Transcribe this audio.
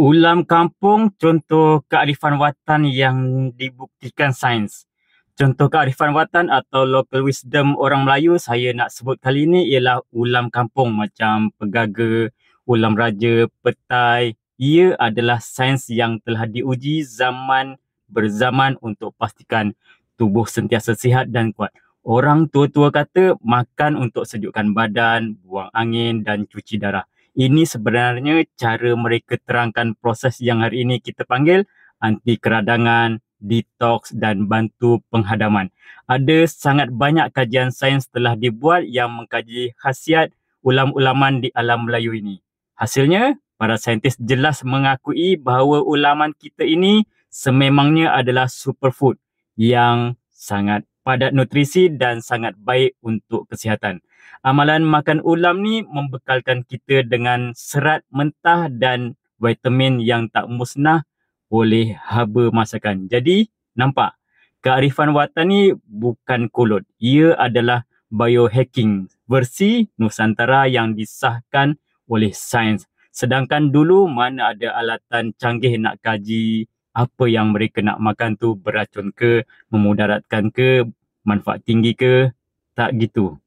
Ulam kampung contoh kearifan watan yang dibuktikan sains. Contoh kearifan watan atau local wisdom orang Melayu saya nak sebut kali ini ialah ulam kampung macam pegaga, ulam raja, petai. Ia adalah sains yang telah diuji zaman berzaman untuk pastikan tubuh sentiasa sihat dan kuat. Orang tua-tua kata makan untuk sejukkan badan, buang angin dan cuci darah. Ini sebenarnya cara mereka terangkan proses yang hari ini kita panggil anti keradangan, detox dan bantu penghadaman. Ada sangat banyak kajian sains telah dibuat yang mengkaji khasiat ulam-ulaman di alam Melayu ini. Hasilnya, para saintis jelas mengakui bahawa ulaman kita ini sememangnya adalah superfood yang sangat padat nutrisi dan sangat baik untuk kesihatan. Amalan makan ulam ni membekalkan kita dengan serat mentah dan vitamin yang tak musnah oleh haba masakan. Jadi, nampak? Kearifan watan ni bukan kolot. Ia adalah biohacking versi Nusantara yang disahkan oleh sains. Sedangkan dulu mana ada alatan canggih nak kaji apa yang mereka nak makan tu beracun ke, memudaratkan ke, manfaat tinggi ke, tak gitu.